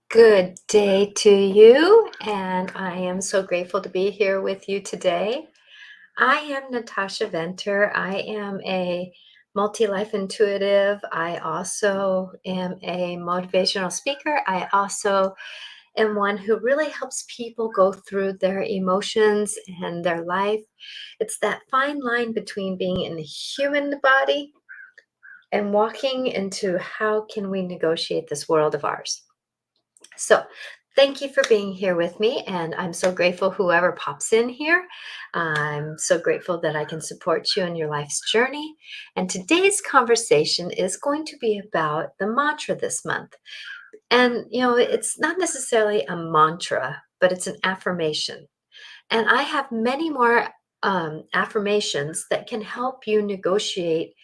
Good day to you, and I am so grateful to be here with you today. I am Natasha Venter. I am a multi life intuitive. I also am a motivational speaker. I also am one who really helps people go through their emotions and their life. It's that fine line between being in the human body and walking into how can we negotiate this world of ours. So, thank you for being here with me, and I'm so grateful whoever pops in here. I'm so grateful that I can support you in your life's journey. And today's conversation is going to be about the mantra this month. And, it's not necessarily a mantra, but it's an affirmation. And I have many more affirmations that can help you negotiate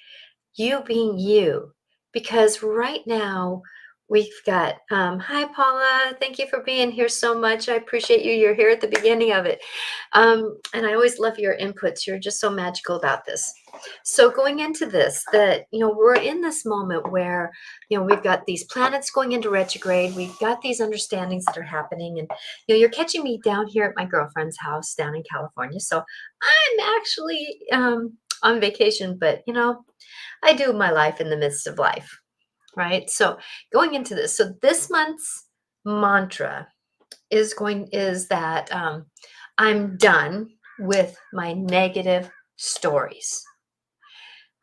you being you. Because right now, we've got, hi, Paula. Thank you for being here so much. I appreciate you. You're here at the beginning of it. And I always love your inputs. You're just so magical about this. So, going into this, we're in this moment where, we've got these planets going into retrograde. We've got these understandings that are happening. And, you're catching me down here at my girlfriend's house down in California. So, I'm actually on vacation, but, I do my life in the midst of life, right? So going into this, so this month's mantra is that I'm done with my negative stories.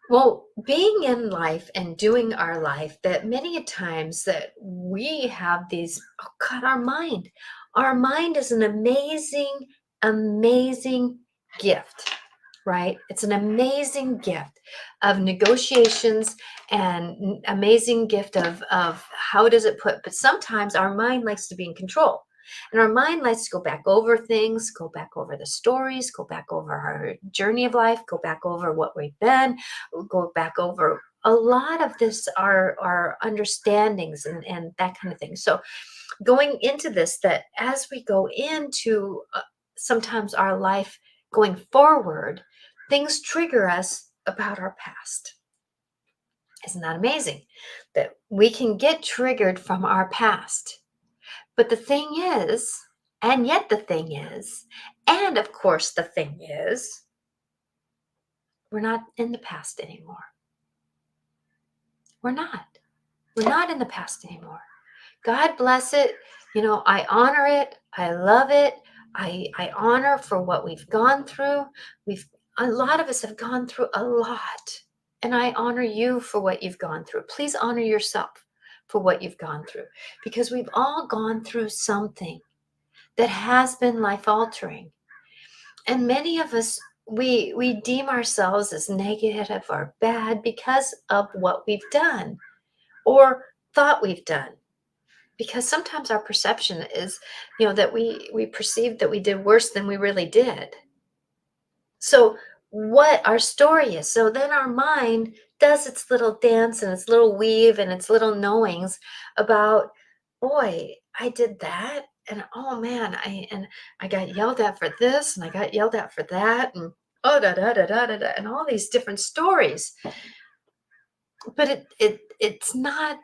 Well, being in life and doing our life, that many a times that we have these, oh God, our mind is an amazing, amazing gift, right? It's an amazing gift of negotiations and amazing gift of how does it put, but sometimes our mind likes to be in control. And our mind likes to go back over things, go back over the stories, go back over our journey of life, go back over what we've been, go back over a lot of this, our understandings and that kind of thing. So going into this, that as we go into sometimes our life going forward, things trigger us about our past. Isn't that amazing? That we can get triggered from our past. But the thing is, and yet the thing is, and of course the thing is, we're not in the past anymore. We're not. We're not in the past anymore. God bless it. I honor it. I love it. I honor for what we've gone through. A lot of us have gone through a lot. And I honor you for what you've gone through. Please honor yourself for what you've gone through, because we've all gone through something that has been life altering. And many of us, we deem ourselves as negative or bad because of what we've done or thought we've done. Because sometimes our perception is, that we perceive that we did worse than we really did. So what our story is. So then our mind does its little dance and its little weave and its little knowings about, boy, I did that. And oh man, I got yelled at for this and I got yelled at for that and oh da da da da da, da and all these different stories. But it's not.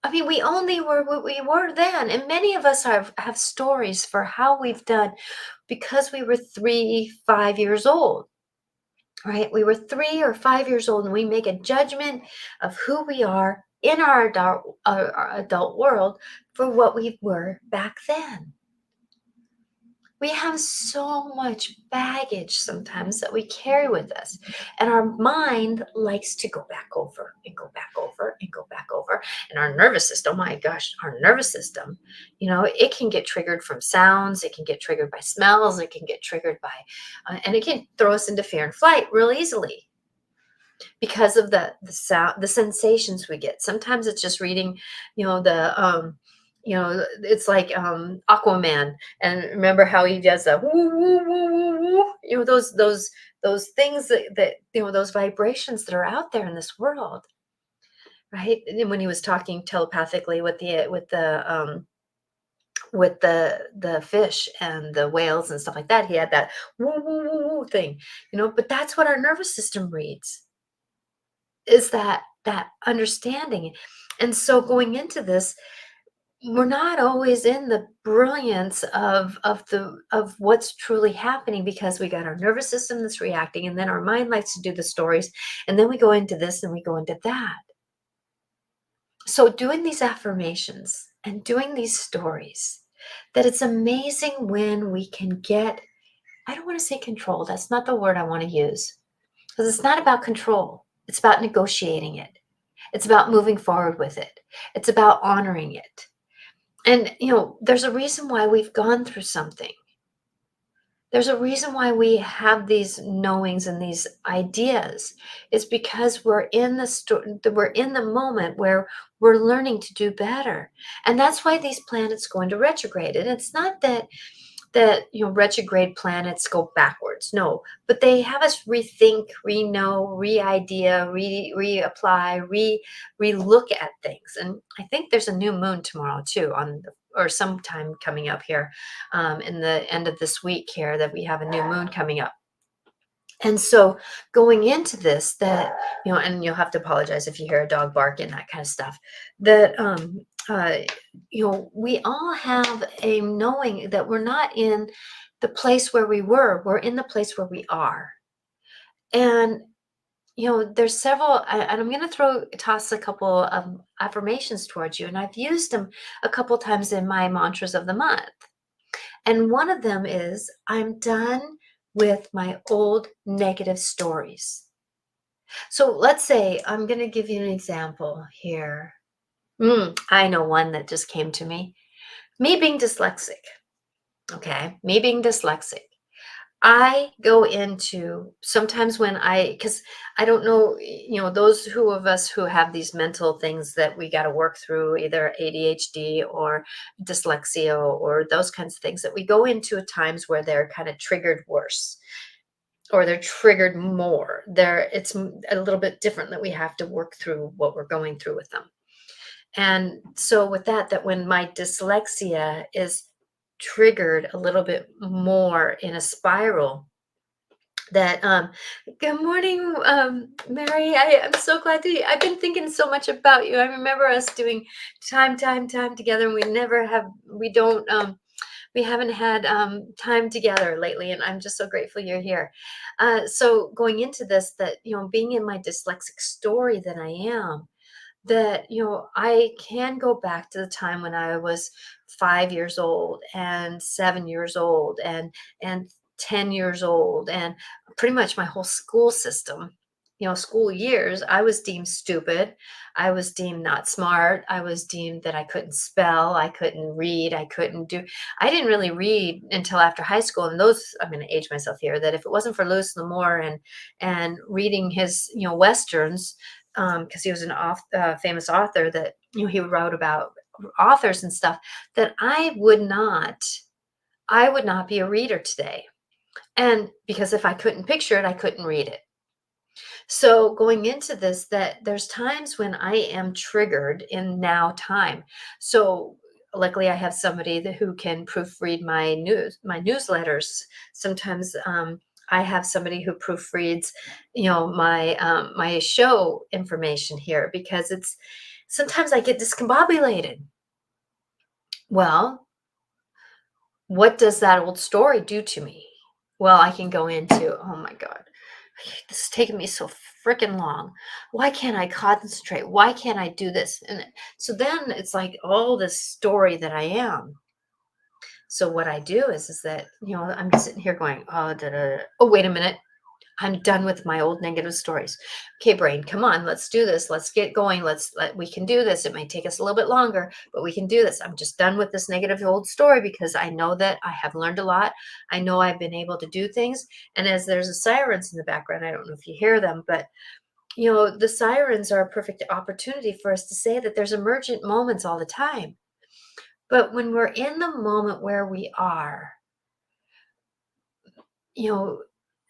I mean, we only were what we were then. And many of us have stories for how we've done because we were 3, 5 years old, right? We were 3 or 5 years old and we make a judgment of who we are in our adult world for what we were back then. We have so much baggage sometimes that we carry with us. And our mind likes to go back over and go back over and go back over. And our nervous system, oh my gosh, our nervous system, it can get triggered from sounds. It can get triggered by smells. It can get triggered by, and it can throw us into fear and flight real easily because of the sound, the sensations we get. Sometimes it's just reading, it's like Aquaman, and remember how he does that woo, woo, woo, woo, woo. Those things that those vibrations that are out there in this world, right? And when he was talking telepathically with the fish and the whales and stuff like that, he had that woo, woo, woo, woo thing, but that's what our nervous system reads, is that understanding. And so going into this, we're not always in the brilliance of what's truly happening because we got our nervous system that's reacting, and then our mind likes to do the stories, and then we go into this and we go into that. So doing these affirmations and doing these stories, that it's amazing when we can get, I don't want to say control, that's not the word I want to use, because it's not about control. It's about negotiating it. It's about moving forward with it. It's about honoring it. And, there's a reason why we've gone through something. There's a reason why we have these knowings and these ideas. It's because we're in the moment where we're learning to do better. And that's why these planets go into retrograde. And it's not that retrograde planets go backwards, no, but they have us rethink, re-know, re-idea, reapply, re-look at things. And I think there's a new moon tomorrow too, or sometime coming up here, in the end of this week here, that we have a new moon coming up. And so going into this, and you'll have to apologize if you hear a dog bark and that kind of stuff, that, uh, we all have a knowing that we're not in the place where we were, we're in the place where we are. And, there's several, and I'm going to toss a couple of affirmations towards you. And I've used them a couple times in my mantras of the month. And one of them is, I'm done with my old negative stories. So let's say, I'm going to give you an example here. I know one that just came to me. Me being dyslexic. Okay. Me being dyslexic. I go into sometimes because I don't know, those of us who have these mental things that we got to work through, either ADHD or dyslexia or those kinds of things, that we go into at times where they're kind of triggered worse, or they're triggered more. It's a little bit different, that we have to work through what we're going through with them. And so with that when my dyslexia is triggered a little bit more in a spiral, that good morning, Mary. I'm so glad I've been thinking so much about you. I remember us doing time together, and we haven't had time together lately, and I'm just so grateful you're here. So going into this, that being in my dyslexic story that I am, that I can go back to the time when I was 5 years old and 7 years old and 10 years old, and pretty much my whole school system, school years. I was deemed stupid. I was deemed not smart. I was deemed that I couldn't spell. I couldn't read. I didn't really read until after high school. And I'm going to age myself here, that if it wasn't for Louis L'Amour and reading his, westerns, because he was an famous author, that he wrote about authors and stuff, that I would not be a reader today. And because if I couldn't picture it, I couldn't read it. So going into this, that there's times when I am triggered in now time. So luckily I have somebody who can proofread my newsletters. Sometimes I have somebody who proofreads, my show information here, because sometimes I get discombobulated. Well, what does that old story do to me? Well, I can go into, oh my God, this is taking me so freaking long. Why can't I concentrate? Why can't I do this? And so then it's like all this story that I am. So what I do is that, I'm sitting here going, oh, da, da, da. Oh, wait a minute. I'm done with my old negative stories. Okay, brain, come on, let's do this. Let's get going. We can do this. It may take us a little bit longer, but we can do this. I'm just done with this negative old story, because I know that I have learned a lot. I know I've been able to do things. And as there's a sirens in the background, I don't know if you hear them, but the sirens are a perfect opportunity for us to say that there's emergent moments all the time. But when we're in the moment where we are,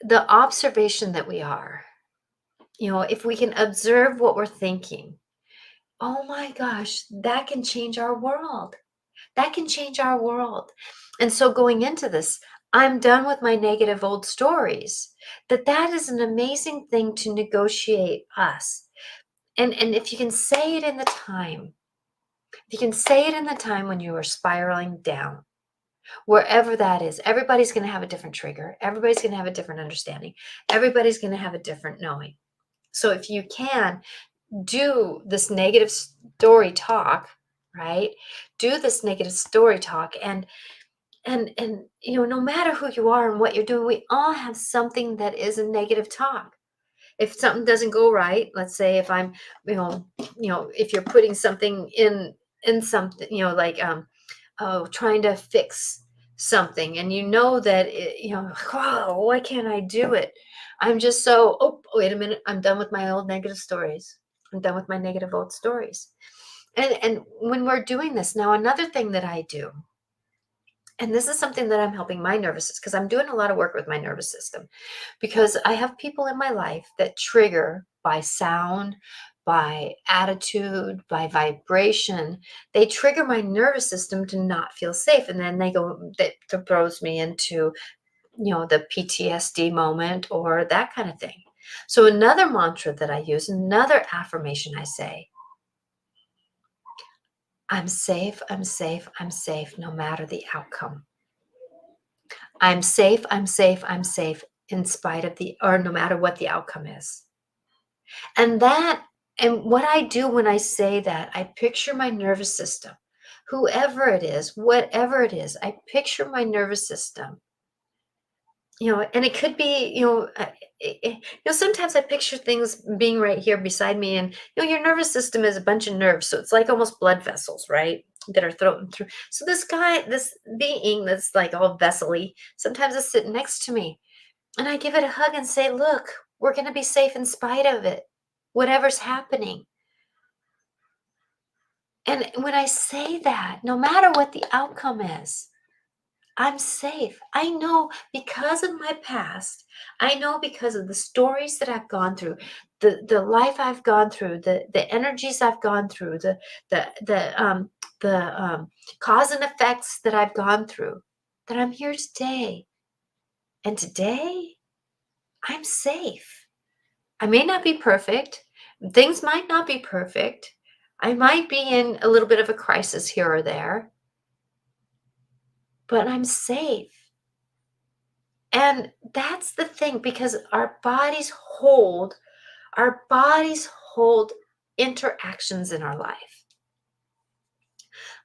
the observation that we are, if we can observe what we're thinking, oh my gosh, that can change our world. That can change our world. And so going into this, I'm done with my negative old stories. That is an amazing thing to negotiate us. And if you can say it in the time, You can say it in the time when you are spiraling down, wherever that is. Everybody's going to have a different trigger. Everybody's going to have a different understanding. Everybody's going to have a different knowing. So if you can do this negative story talk, right? Do this negative story talk and no matter who you are and what you're doing, we all have something that is a negative talk. If something doesn't go right, let's say if I'm, if you're putting something in something, like trying to fix something, and that oh, why can't I do it? I'm just so, oh, wait a minute, I'm done with my old negative stories. I'm done with my negative old stories. And when we're doing this now, another thing that I do, and this is something that I'm helping my nervous system, because I'm doing a lot of work with my nervous system, because I have people in my life that trigger by sound, by attitude, by vibration. They trigger my nervous system to not feel safe. And then that throws me into, the PTSD moment or that kind of thing. So another mantra that I use, another affirmation I say, I'm safe, I'm safe, I'm safe, no matter the outcome. I'm safe, I'm safe, I'm safe in spite of or no matter what the outcome is. And what I do when I say that, I picture my nervous system, whoever it is, whatever it is, I picture my nervous system. And it could be, sometimes I picture things being right here beside me, and your nervous system is a bunch of nerves, so it's like almost blood vessels, right, that are thrown through. So this being that's like all vessely, sometimes is sitting next to me, and I give it a hug and say, "Look, we're going to be safe in spite of it, whatever's happening." And when I say that, no matter what the outcome is, I'm safe. I know because of my past. I know because of the stories that I've gone through, the life I've gone through, the energies I've gone through, the cause and effects that I've gone through, that I'm here today. And today, I'm safe. I may not be perfect. Things might not be perfect. I might be in a little bit of a crisis here or there, but I'm safe. And that's the thing, because our bodies hold interactions in our life.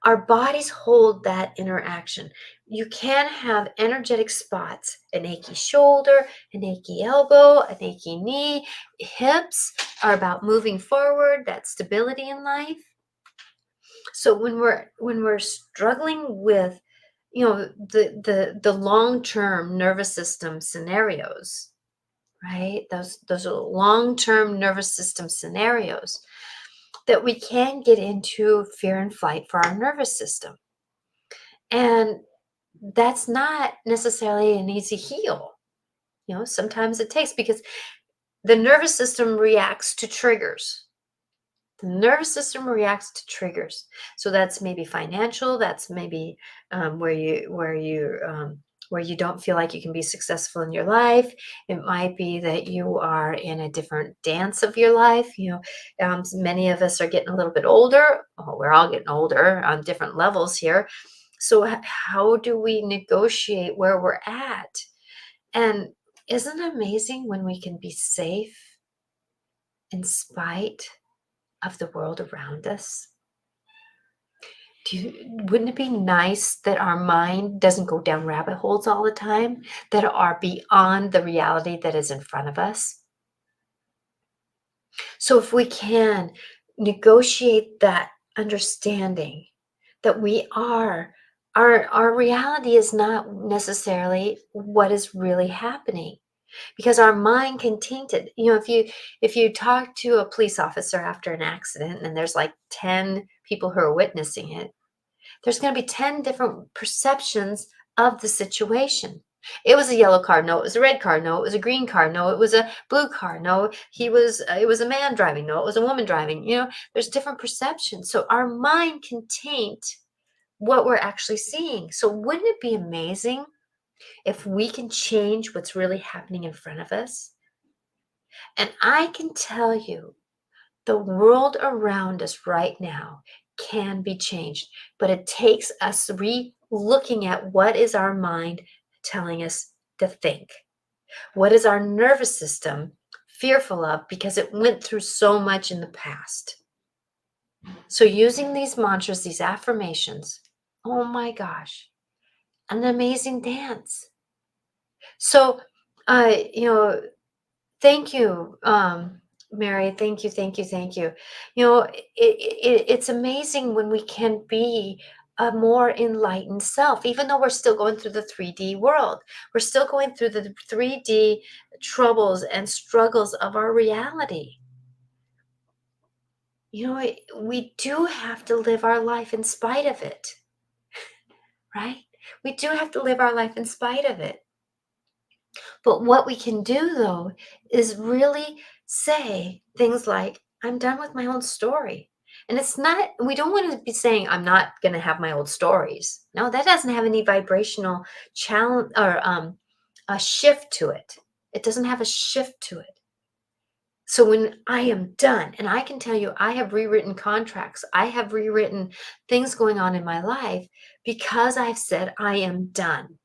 Our bodies hold that interaction. You can have energetic spots, an achy shoulder, an achy elbow, an achy knee. Hips are about moving forward, that stability in life. So when we're struggling with, the long-term nervous system scenarios, right? Those are long-term nervous system scenarios that we can get into fear and flight for our nervous system. And that's not necessarily an easy heal. Sometimes it takes, because the nervous system reacts to triggers. The nervous system reacts to triggers. So that's maybe financial. That's maybe where you don't feel like you can be successful in your life. It might be that you are in a different dance of your life. Many of us are getting a little bit older. Oh, we're all getting older on different levels here. So how do we negotiate where we're at? And isn't it amazing when we can be safe in spite of the world around us? Wouldn't it be nice that our mind doesn't go down rabbit holes all the time, that are beyond the reality that is in front of us? So if we can negotiate that understanding that our reality is not necessarily what is really happening, because our mind can taint it. If you talk to a police officer after an accident and there's like 10 people who are witnessing it, there's going to be 10 different perceptions of the situation. It was a yellow car. No, it was a red car. No, it was a green car. No, it was a blue car. No, it was a man driving. No, it was a woman driving. There's different perceptions. So our mind can taint what we're actually seeing. So wouldn't it be amazing if we can change what's really happening in front of us? And I can tell you, the world around us right now can be changed, but it takes us re-looking at what is our mind telling us to think. What is our nervous system fearful of because it went through so much in the past? So using these mantras, these affirmations, oh my gosh, an amazing dance. So, you know, thank you, Mary. Thank you, thank you, thank you. It's amazing when we can be a more enlightened self, even though we're still going through the 3D world. We're still going through the 3D troubles and struggles of our reality. We do have to live our life in spite of it, right? We do have to live our life in spite of it. But what we can do, though, is really say things like, I'm done with my old story. And it's not, we don't want to be saying, I'm not going to have my old stories. No, that doesn't have any vibrational challenge or a shift to it. It doesn't have a shift to it. So when I am done, and I can tell you, I have rewritten contracts, I have rewritten things going on in my life because I've said, I am done.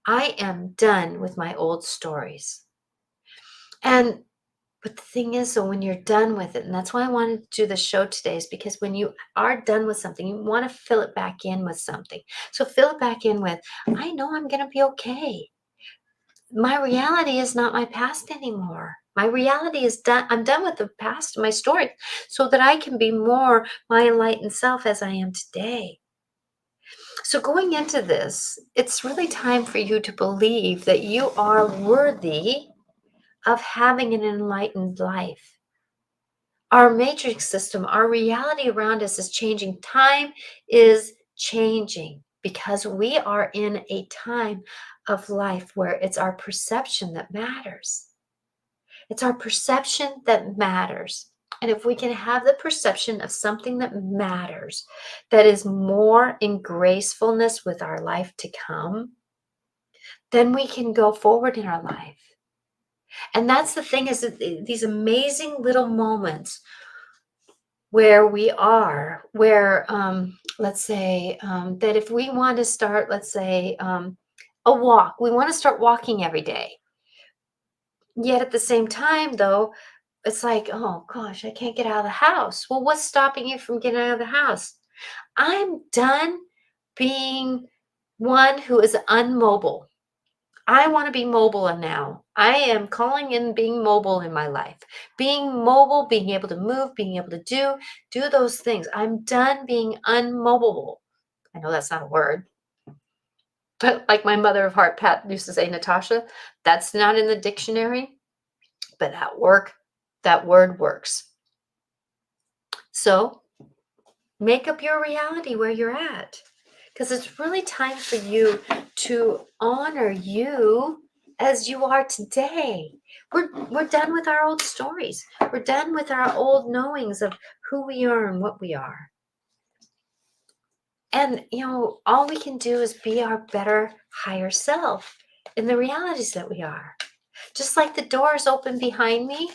I am done with my old stories. But the thing is, so when you're done with it, and that's why I wanted to do the show today, is because when you are done with something, you want to fill it back in with something. So fill it back in with, I know I'm going to be okay. My reality is not my past anymore. My reality is done. I'm done with the past, my story, so that I can be more my enlightened self as I am today. So going into this, it's really time for you to believe that you are worthy of having an enlightened life. Our matrix system, our reality around us is changing. Time is changing because we are in a time of life where it's our perception that matters. It's our perception that matters. And if we can have the perception of something that matters, that is more in gracefulness with our life to come, then we can go forward in our life. And that's the thing, is that these amazing little moments where we are, where let's say that if we want to start, let's say a walk, we want to start walking every day. Yet at the same time, though, it's like, oh gosh, I can't get out of the house. Well, what's stopping you from getting out of the house? I'm done being one who is unmobile. I want to be mobile now. I am calling in being mobile in my life. Being mobile, being able to move, being able to do those things. I'm done being unmobile. I know that's not a word, but like my mother of heart, Pat, used to say, Natasha, that's not in the dictionary, but that word works. So make up your reality where you're at, because it's really time for you to honor you as you are today. We're done with our old stories. We're done with our old knowings of who we are and what we are. And all we can do is be our better, higher self in the realities that we are. Just like the doors open behind me,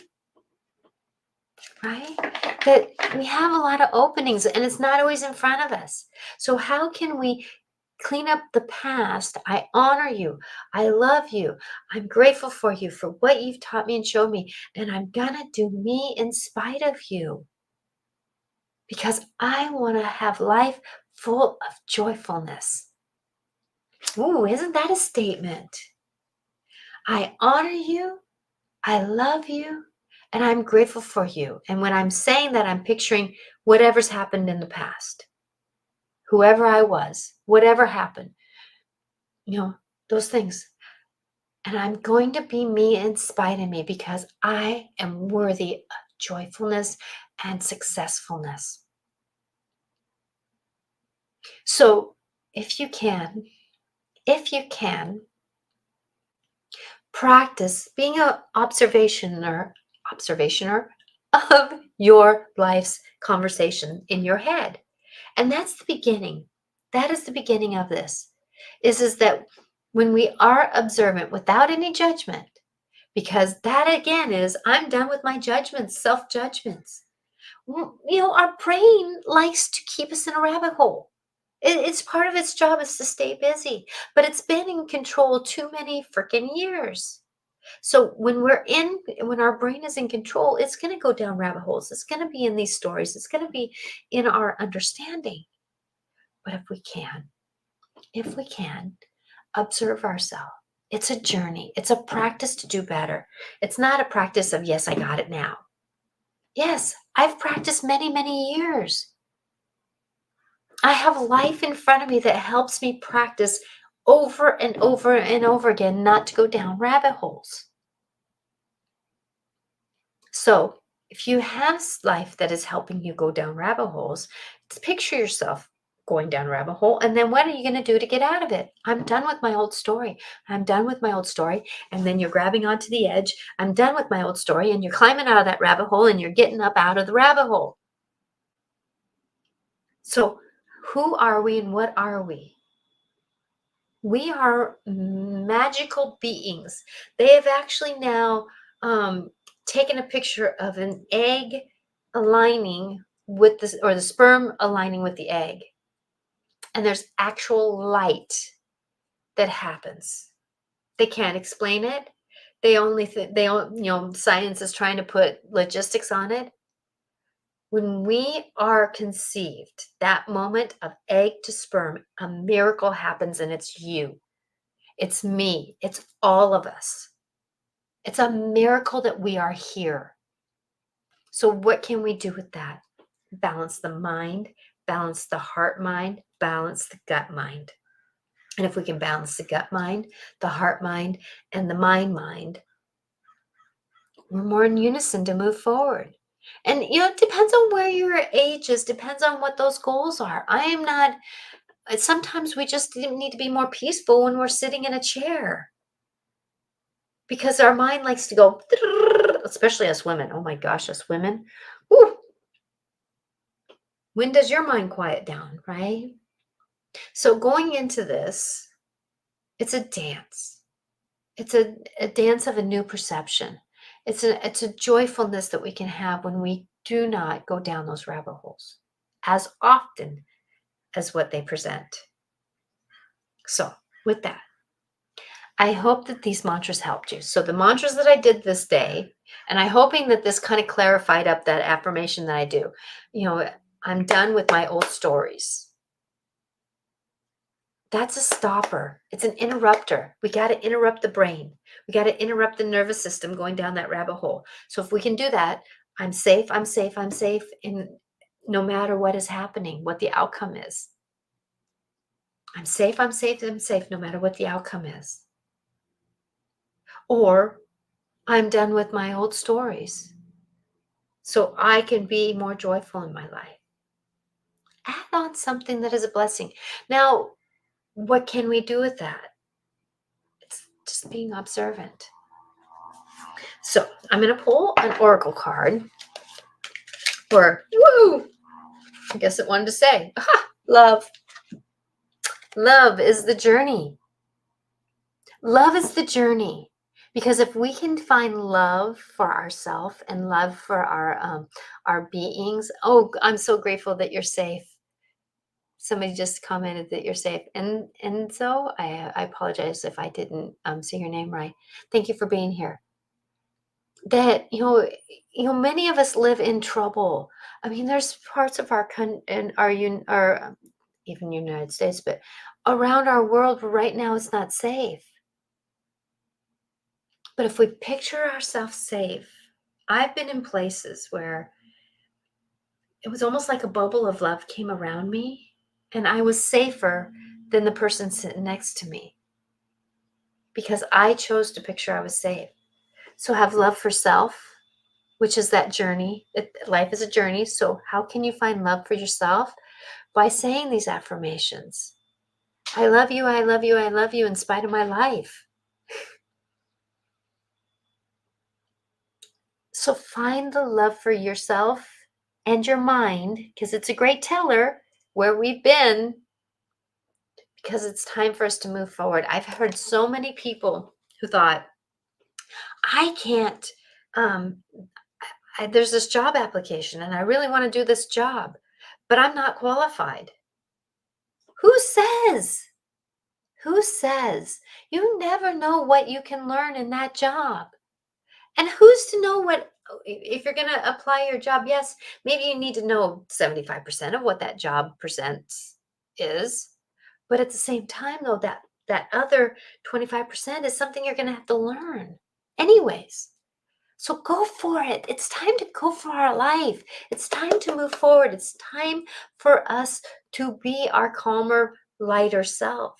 right? That we have a lot of openings and it's not always in front of us. So how can we clean up the past? I honor you. I love you. I'm grateful for you for what you've taught me and showed me. And I'm gonna do me in spite of you. Because I want to have life full of joyfulness. Ooh, isn't that a statement? I honor you. I love you. And I'm grateful for you. And when I'm saying that, I'm picturing whatever's happened in the past. Whoever I was, whatever happened, those things. And I'm going to be me in spite of me because I am worthy of joyfulness and successfulness. So if you can, practice being an observationer of your life's conversation in your head. And that's the beginning. That is the beginning of this, is that when we are observant without any judgment, because that again is, I'm done with my judgments, self-judgments. Our brain likes to keep us in a rabbit hole. It's part of its job is to stay busy, but it's been in control too many freaking years. So when our brain is in control, it's going to go down rabbit holes. It's going to be in these stories. It's going to be in our understanding. But if we can observe ourselves, it's a journey. It's a practice to do better. It's not a practice of, yes, I got it now. Yes, I've practiced many, many years. I have life in front of me that helps me practice over and over and over again, not to go down rabbit holes. So, if you have life that is helping you go down rabbit holes, picture yourself going down a rabbit hole. And then what are you going to do to get out of it? I'm done with my old story. I'm done with my old story. And then you're grabbing onto the edge. I'm done with my old story. And you're climbing out of that rabbit hole and you're getting up out of the rabbit hole. So, who are we and what are we? We are magical beings. They have actually now taken a picture of an egg aligning with this, or the sperm aligning with the egg. And there's actual light that happens. They can't explain it. They only, science is trying to put logistics on it. When we are conceived, that moment of egg to sperm, a miracle happens, and it's you. It's me. It's all of us. It's a miracle that we are here. So, what can we do with that? Balance the mind, balance the heart mind, balance the gut mind. And if we can balance the gut mind, the heart mind, and the mind, we're more in unison to move forward. And, it depends on where your age is, depends on what those goals are. I am not, sometimes we just need to be more peaceful when we're sitting in a chair. Because our mind likes to go, especially us women. Oh my gosh, us women. Woo. When does your mind quiet down, right? So going into this, it's a dance. It's a dance of a new perception. It's a joyfulness that we can have when we do not go down those rabbit holes as often as what they present. So with that, I hope that these mantras helped you. So the mantras that I did this day, and I'm hoping that this kind of clarified up that affirmation that I do. I'm done with my old stories. That's a stopper. It's an interrupter. We got to interrupt the brain. We got to interrupt the nervous system going down that rabbit hole. So if we can do that, I'm safe, I'm safe, I'm safe, and no matter what is happening, what the outcome is. I'm safe, I'm safe, I'm safe, no matter what the outcome is. Or I'm done with my old stories so I can be more joyful in my life. Add on something that is a blessing. Now, what can we do with that? It's just being observant. So I'm going to pull an oracle card for, woo, I guess it wanted to say, love. Love is the journey. Love is the journey. Because if we can find love for ourselves and love for our beings, oh, I'm so grateful that you're safe. Somebody just commented that you're safe, and so I apologize if I didn't say your name right. Thank you for being here. That many of us live in trouble. I mean, there's parts of our country and our even United States, but around our world right now, it's not safe. But if we picture ourselves safe, I've been in places where it was almost like a bubble of love came around me, and I was safer than the person sitting next to me because I chose to picture I was safe. So have love for self, which is that journey. Life is a journey. So how can you find love for yourself? By saying these affirmations. I love you, I love you, I love you in spite of my life. So find the love for yourself and your mind, because it's a great teller where we've been, because it's time for us to move forward. I've heard so many people who thought, I can't, um, there's this job application and I really want to do this job, but I'm not qualified. Who says? Who says? You never know what you can learn in that job. And who's to know what, if you're going to apply your job? Yes, maybe you need to know 75% of what that job presents is. But at the same time, though, that other 25% is something you're going to have to learn anyways. So go for it. It's time to go for our life. It's time to move forward. It's time for us to be our calmer, lighter self.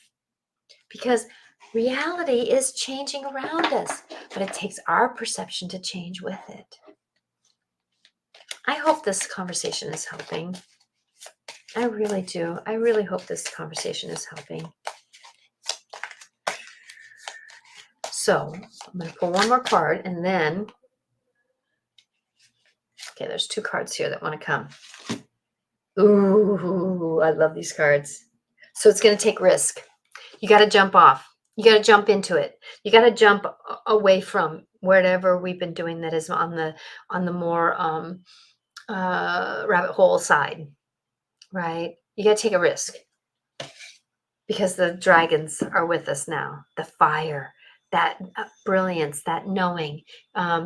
Because reality is changing around us, but it takes our perception to change with it. I hope this conversation is helping. I really do. I really hope this conversation is helping. So I'm going to pull one more card and then, okay, there's 2 cards here that want to come. Ooh, I love these cards. So it's going to take risk. You got to jump off. You got to jump into it. You got to jump away from whatever we've been doing that is on the more rabbit hole side, right? You got to take a risk because the dragons are with us now. The fire, that brilliance, that knowing.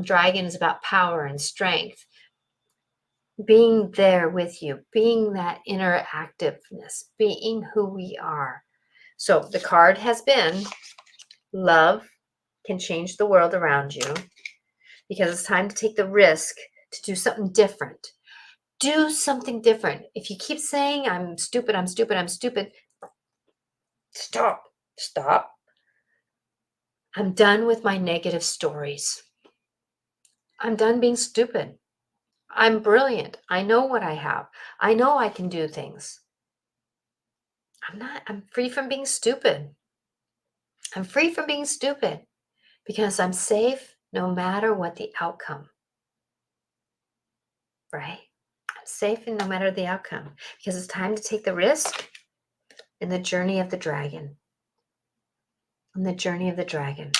Dragon is about power and strength. Being there with you, being that interactiveness, being who we are. So the card has been love can change the world around you, because it's time to take the risk to do something different. Do something different. If you keep saying, I'm stupid, I'm stupid, I'm stupid, stop. I'm done with my negative stories. I'm done being stupid. I'm brilliant. I know what I have. I know I can do things. I'm free from being stupid. I'm free from being stupid because I'm safe no matter what the outcome. Right? I'm safe and no matter the outcome, because it's time to take the risk in the journey of the dragon. On the journey of the dragon.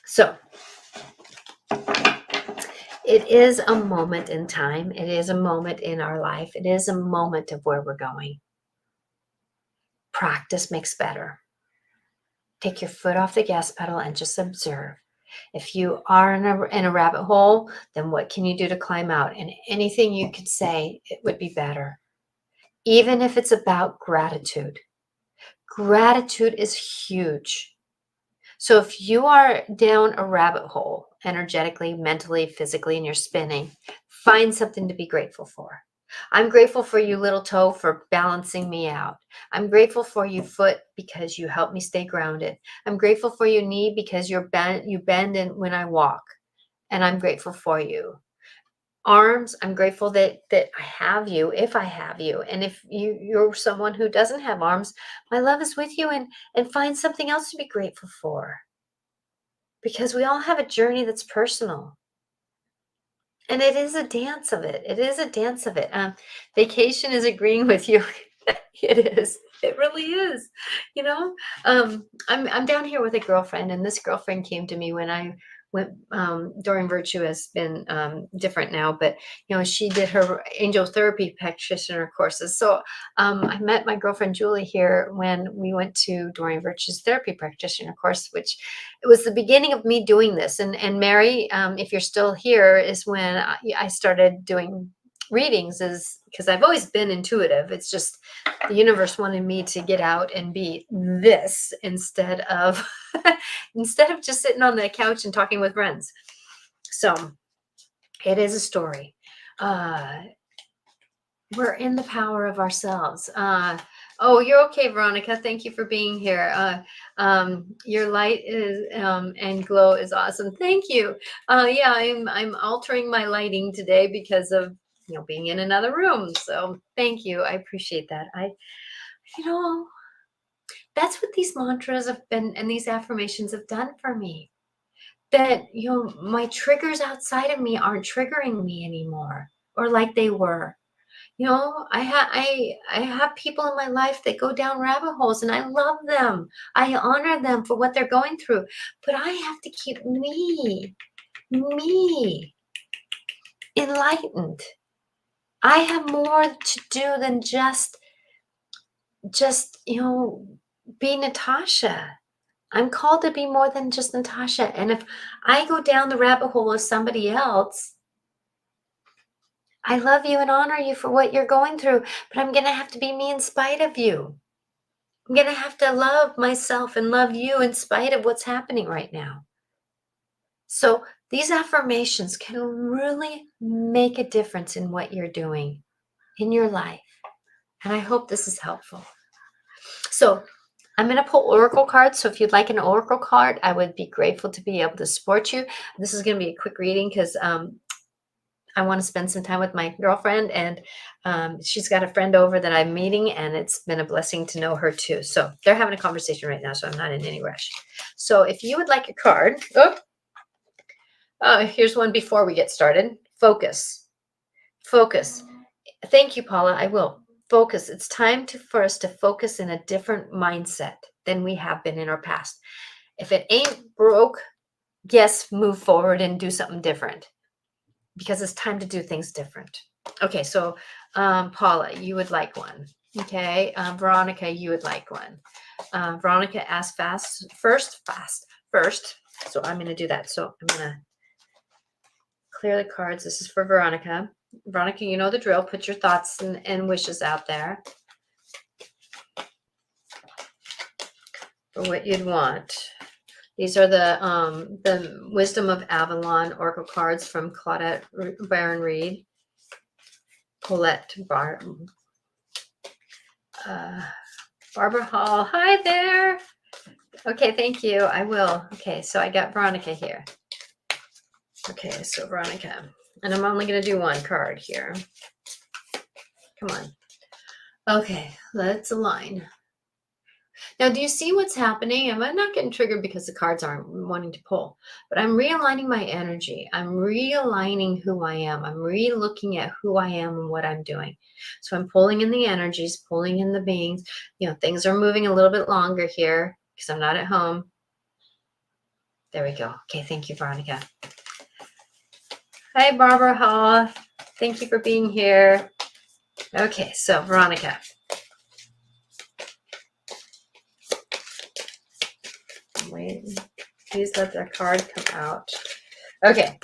So it is a moment in time. It is a moment in our life. It is a moment of where we're going. Practice makes better. Take your foot off the gas pedal and just observe. If you are in a rabbit hole, then what can you do to climb out? And anything you could say, it would be better. Even if it's about gratitude. Gratitude is huge. So if you are down a rabbit hole, energetically, mentally, physically, and you're spinning, find something to be grateful for. I'm grateful for you, little toe, for balancing me out. I'm grateful for you, foot, because you help me stay grounded. I'm grateful for you, knee, because you bend in when I walk. And I'm grateful for you. Arms, I'm grateful that I have you, if I have you. And if you're someone who doesn't have arms, my love is with you, and find something else to be grateful for. Because we all have a journey that's personal. And it is a dance of it. It is a dance of it. Vacation is agreeing with you. It is. It really is. You know, I'm down here with a girlfriend, and this girlfriend came to me when I went. Doreen Virtue has been different now, but she did her angel therapy practitioner courses. So I met my girlfriend Julie here when we went to Doreen Virtue's therapy practitioner course, which it was the beginning of me doing this. And Mary, if you're still here, is when I started doing readings, is because I've always been intuitive. It's just the universe wanted me to get out and be this instead of just sitting on the couch and talking with friends. So it is a story. We're in the power of ourselves. Oh, you're okay, Veronica. Thank you for being here. Your light is and glow is awesome. Thank you. Yeah, I'm altering my lighting today because of being in another room. So thank you. I appreciate that. That's what these mantras have been and these affirmations have done for me. That my triggers outside of me aren't triggering me anymore, or like they were. I have people in my life that go down rabbit holes, and I love them. I honor them for what they're going through, but I have to keep me. me enlightened. I have more to do than just be Natasha. I'm called to be more than just Natasha. And if I go down the rabbit hole of somebody else, I love you and honor you for what you're going through, but I'm going to have to be me in spite of you. I'm going to have to love myself and love you in spite of what's happening right now. So these affirmations can really make a difference in what you're doing in your life. And I hope this is helpful. So I'm going to pull oracle cards. So if you'd like an oracle card, I would be grateful to be able to support you. This is going to be a quick reading because I want to spend some time with my girlfriend, and she's got a friend over that I'm meeting, and it's been a blessing to know her too. So they're having a conversation right now, so I'm not in any rush. So if you would like a card, here's one before we get started. Focus. Focus. Thank you, Paula. I will. Focus. It's time for us to focus in a different mindset than we have been in our past. If it ain't broke, yes, move forward and do something different, because it's time to do things different. Okay, so Paula, you would like one. Okay, Veronica, you would like one. Veronica asked first. So I'm going to do that. So I'm going to clear the cards. This is for Veronica. Veronica, you know the drill. Put your thoughts and wishes out there for what you'd want. These are the Wisdom of Avalon Oracle cards from Claudette Baron Reed. Colette Barbara Hall. Hi there. Okay, thank you. I will. Okay, so I got Veronica here. Okay, so Veronica. And I'm only going to do one card here. Come on. Okay, let's align. Now, do you see what's happening? I'm not getting triggered because the cards aren't wanting to pull, but I'm realigning my energy. I'm realigning who I am. I'm re-looking at who I am and what I'm doing. So I'm pulling in the energies, pulling in the beings. Things are moving a little bit longer here because I'm not at home. There we go. Okay, thank you, Veronica. Hi, Barbara Hall. Thank you for being here. Okay, so Veronica. Wait, please let the card come out. Okay,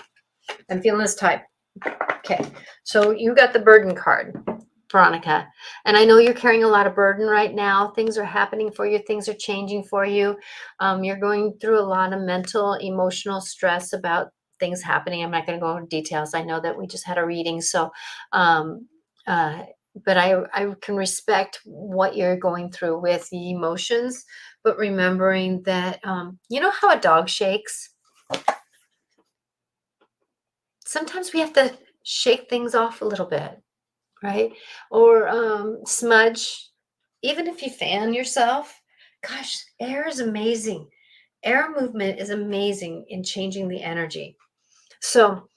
I'm feeling this type. Okay, so you got the burden card, Veronica. And I know you're carrying a lot of burden right now. Things are happening for you. Things are changing for you. You're going through a lot of mental, emotional stress about things happening. I'm not going to go into details. I know that we just had a reading. So, but I can respect what you're going through with the emotions, but remembering that, you know how a dog shakes? Sometimes we have to shake things off a little bit, right? Or smudge. Even if you fan yourself, gosh, air is amazing. Air movement is amazing in changing the energy. So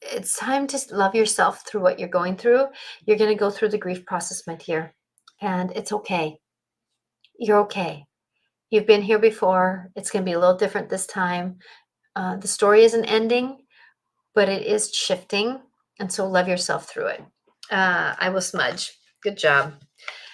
it's time to love yourself through what you're going through. You're going to go through the grief process, my dear, and it's okay. You're okay. You've been here before. It's going to be a little different this time. The story isn't ending, but it is shifting. And so love yourself through it. I will smudge. Good job.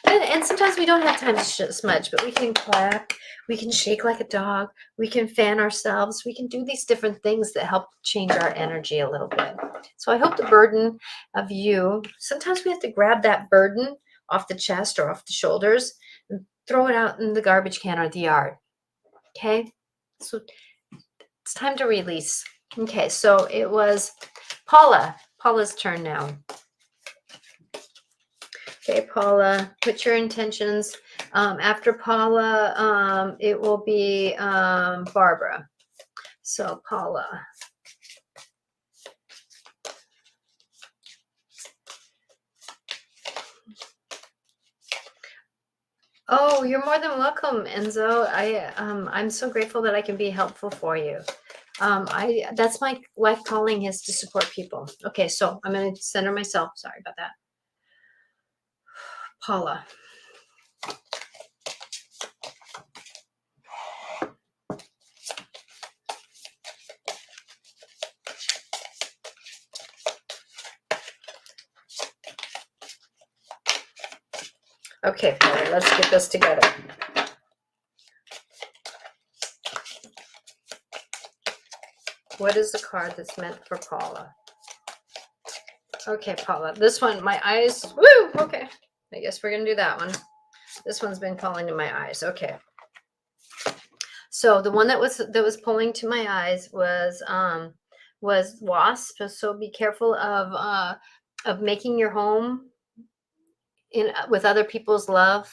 And sometimes we don't have time to smudge, but we can clap. We can shake like a dog. We can fan ourselves. We can do these different things that help change our energy a little bit. So I hope the burden of you, sometimes we have to grab that burden off the chest or off the shoulders and throw it out in the garbage can or the yard. Okay? So it's time to release. Okay, so it was Paula's turn now. Okay, Paula, put your intentions. After Paula, it will be Barbara. So Paula. Oh, you're more than welcome, Enzo. I'm so grateful that I can be helpful for you. That's my life calling, is to support people. Okay, so I'm going to center myself. Sorry about that. Paula. Okay, Paula, let's get this together. What is the card that's meant for Paula? Okay, Paula, this one, my eyes, woo, okay. I guess we're gonna do that one. This one's been calling to my eyes, okay. So the one that was pulling to my eyes was wasp. So be careful of making your home in with other people's love.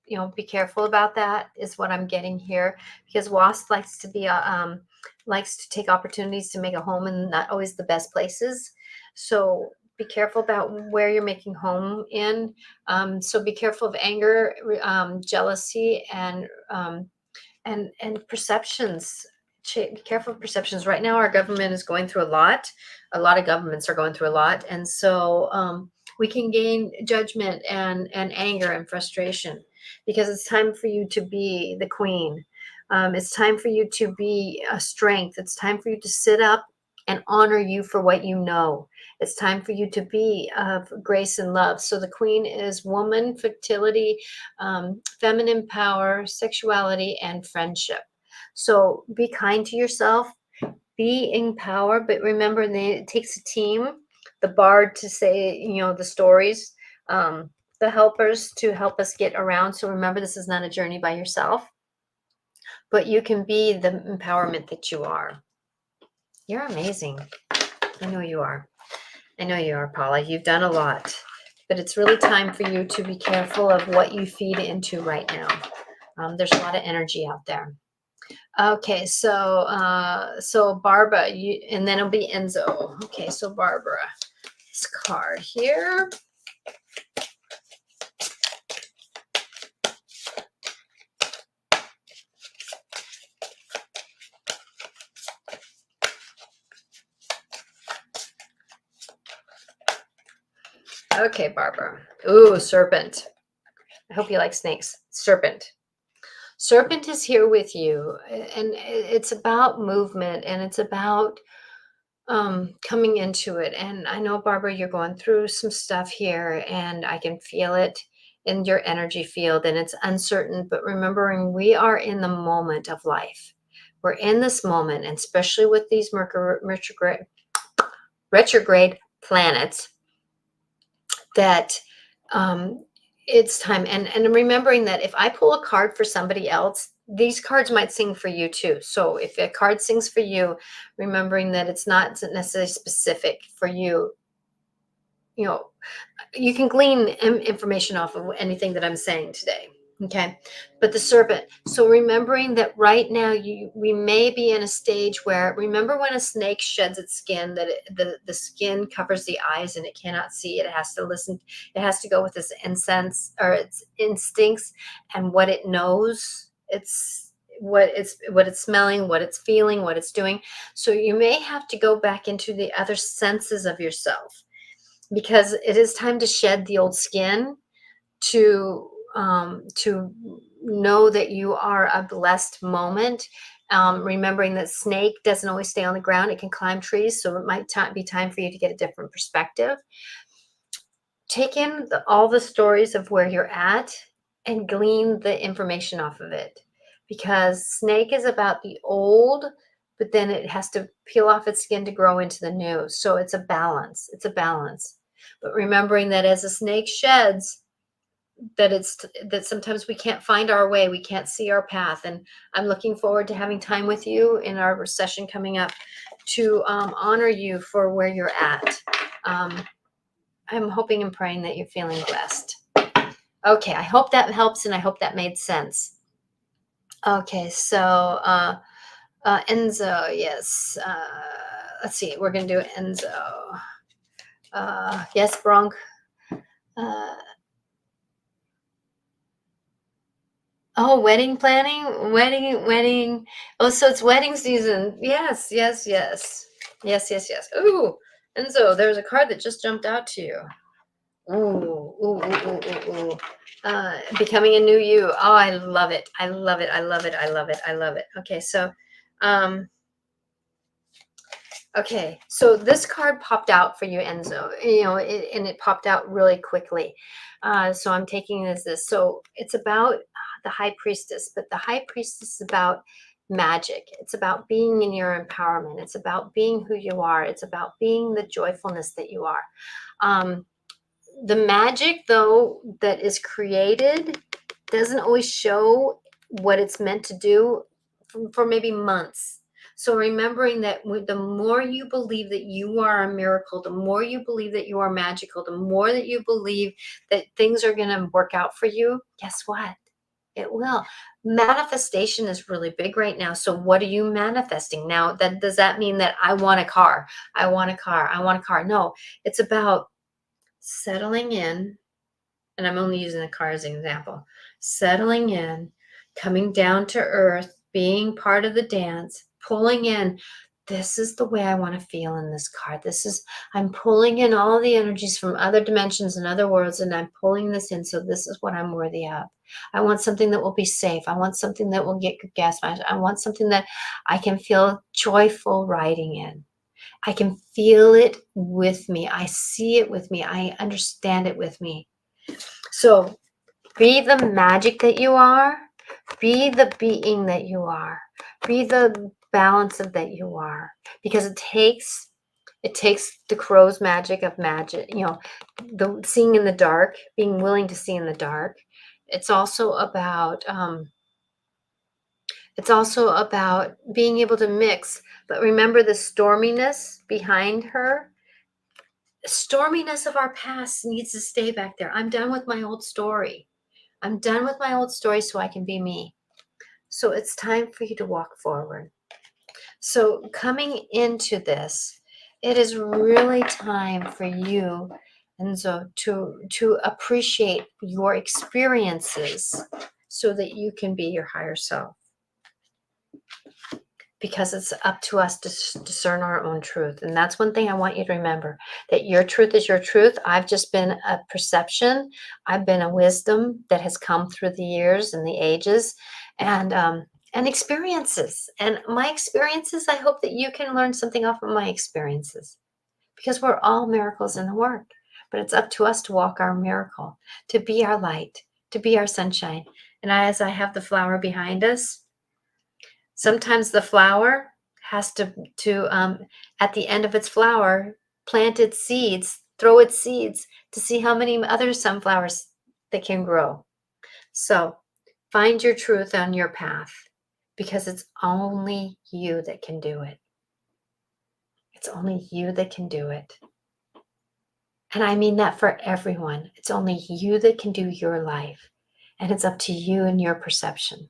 You know, be careful about that is what I'm getting here, because wasp likes to be likes to take opportunities to make a home in not always the best places. So be careful about where you're making home in. So be careful of anger, jealousy, and perceptions. Be careful of perceptions. Right now our government is going through a lot of governments are going through a lot, and so we can gain judgment and anger and frustration, because it's time for you to be the queen. It's time for you to be a strength. It's time for you to sit up and honor you for what you know. It's time for you to be of grace and love. So the queen is woman, fertility, feminine power, sexuality, and friendship. So be kind to yourself, be in power, but remember that it takes a team, the bard to say, you know, the stories, the helpers to help us get around. So remember, this is not a journey by yourself, but you can be the empowerment that you are. You're amazing. I know you are. I know you are, Paula. You've done a lot, but it's really time for you to be careful of what you feed into right now. There's a lot of energy out there. Okay, so Barbara, and then it'll be Enzo. Okay, so Barbara, this card here. Okay, Barbara. Ooh, serpent. I hope you like snakes. Serpent. Serpent is here with you, and it's about movement, and it's about coming into it. And I know, Barbara, you're going through some stuff here, and I can feel it in your energy field, and it's uncertain. But remembering, we are in the moment of life. We're in this moment, and especially with these retrograde planets, that it's time. And remembering that if I pull a card for somebody else, these cards might sing for you too. So if a card sings for you, remembering that it's not necessarily specific for you, you know, you can glean information off of anything that I'm saying today. Okay. But the serpent. So remembering that right now we may be in a stage where, remember when a snake sheds its skin, that the skin covers the eyes and it cannot see. It has to listen. It has to go with its incense or its instincts and what it knows. It's what it's smelling, what it's feeling, what it's doing. So you may have to go back into the other senses of yourself, because it is time to shed the old skin to know that you are a blessed moment. Remembering that snake doesn't always stay on the ground; it can climb trees. So it might be time for you to get a different perspective. Take in all the stories of where you're at and glean the information off of it, because snake is about the old, but then it has to peel off its skin to grow into the new. So it's a balance. It's a balance. But remembering that as a snake sheds, that sometimes we can't find our way, we can't see our path. And I'm looking forward to having time with you in our session coming up to honor you for where you're at. I'm hoping and praying that you're feeling blessed. Okay, I hope that helps, and I hope that made sense. Okay, so Enzo, yes. Let's see, we're going to do Enzo. Yes, Bronk. Oh, wedding planning, wedding. Oh, so it's wedding season. Yes, yes, yes, yes, yes, yes. Ooh, Enzo, there's a card that just jumped out to you. Ooh, ooh, ooh, ooh, ooh, ooh. Becoming a new you. Oh, I love it. I love it. I love it. I love it. I love it. Okay, so, Okay, so this card popped out for you, Enzo. And it popped out really quickly. So I'm taking this. So it's about the High Priestess, but the High Priestess is about magic. It's about being in your empowerment. It's about being who you are. It's about being the joyfulness that you are. Um, the magic, though, that is created doesn't always show what it's meant to do for maybe months. So remembering that the more you believe that you are a miracle, the more you believe that you are magical, the more that you believe that things are going to work out for you, guess what? It will. Manifestation is really big right now. So what are you manifesting? Now, does that mean that I want a car? I want a car. I want a car. No, it's about settling in, and I'm only using the car as an example, settling in, coming down to earth, being part of the dance, pulling in. This is the way I want to feel in this car. I'm pulling in all the energies from other dimensions and other worlds, and I'm pulling this in. So this is what I'm worthy of. I want something that will be safe. I want something that will get good gas mileage. I want something that I can feel joyful riding in. I can feel it with me. I see it with me. I understand it with me. So be the magic that you are. Be the being that you are. Be the balance of that you are. Because it takes the crow's magic of magic, the seeing in the dark, being willing to see in the dark. It's also about being able to mix. But remember the storminess behind her. Storminess of our past needs to stay back there. I'm done with my old story. I'm done with my old story so I can be me. So it's time for you to walk forward. So coming into this, it is really time for you, Enzo, to appreciate your experiences so that you can be your higher self. Because it's up to us to discern our own truth. And that's one thing I want you to remember, that your truth is your truth. I've just been a perception. I've been a wisdom that has come through the years and the ages and experiences. And my experiences, I hope that you can learn something off of my experiences, because we're all miracles in the work. But it's up to us to walk our miracle, to be our light, to be our sunshine. And as I have the flower behind us, sometimes the flower has to at the end of its flower, plant its seeds, throw its seeds to see how many other sunflowers that can grow. So find your truth on your path, because it's only you that can do it. It's only you that can do it. And I mean that for everyone. It's only you that can do your life. And it's up to you and your perception.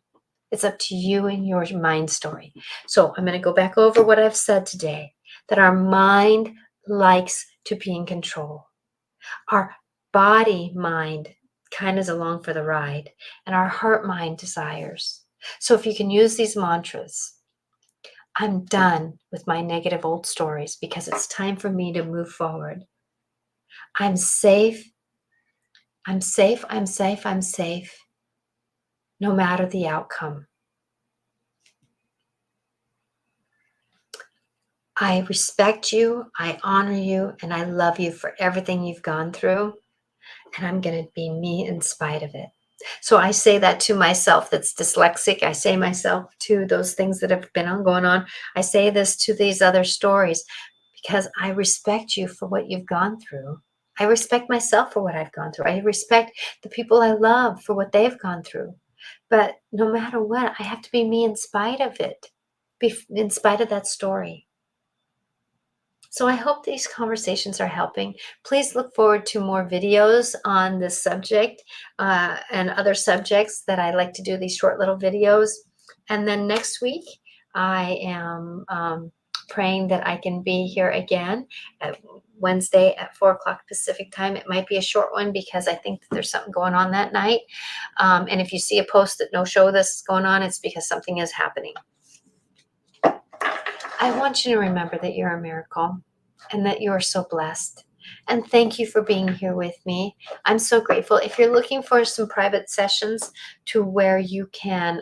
It's up to you and your mind story. So I'm going to go back over what I've said today, that our mind likes to be in control. Our body mind kind of is along for the ride, and our heart mind desires. So if you can use these mantras, I'm done with my negative old stories because it's time for me to move forward. I'm safe. I'm safe. I'm safe. I'm safe. No matter the outcome. I respect you, I honor you, and I love you for everything you've gone through. And I'm going to be me in spite of it. So I say that to myself that's dyslexic. I say myself to those things that have been going on. I say this to these other stories because I respect you for what you've gone through. I respect myself for what I've gone through. I respect the people I love for what they've gone through. But no matter what, I have to be me in spite of it, in spite of that story. So I hope these conversations are helping. Please look forward to more videos on this subject and other subjects that I like to do, these short little videos. And then next week, I am praying that I can be here again at Wednesday at 4 o'clock Pacific time. It might be a short one because I think that there's something going on that night. And if you see a post that no show this is going on, it's because something is happening. I want you to remember that you're a miracle and that you are so blessed. And thank you for being here with me. I'm so grateful. If you're looking for some private sessions to where you can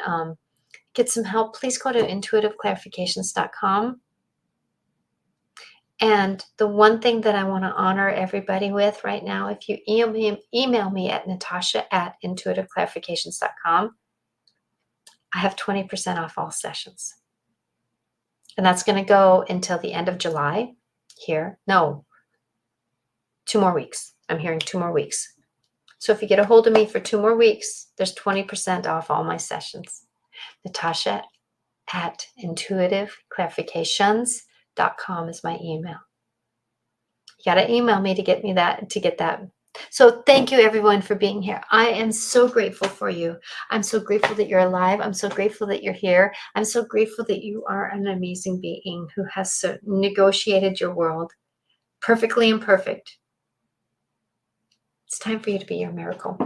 get some help, please go to intuitiveclarifications.com. And the one thing that I want to honor everybody with right now, if you email me at natasha@intuitiveclarifications.com, I have 20% off all sessions. And that's going to go until the end of July here. No, 2 more weeks. I'm hearing 2 more weeks. So if you get a hold of me for 2 more weeks, there's 20% off all my sessions. Natasha@intuitiveclarifications.com is my email. You got to email me to get that. So thank you everyone for being here. I am so grateful for you. I'm so grateful that you're alive. I'm so grateful that you're here. I'm so grateful that you are an amazing being who has negotiated your world perfectly imperfect. It's time for you to be your miracle.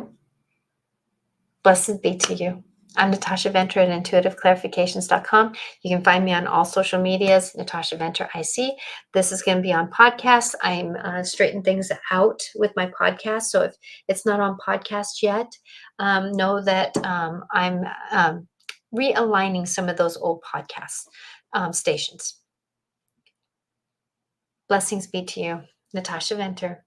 Blessed be to you. I'm Natasha Venter at intuitiveclarifications.com. You can find me on all social medias, Natasha Venter IC. This is going to be on podcast. I'm straightening things out with my podcast. So if it's not on podcast yet, know that I'm realigning some of those old podcast stations. Blessings be to you. Natasha Venter.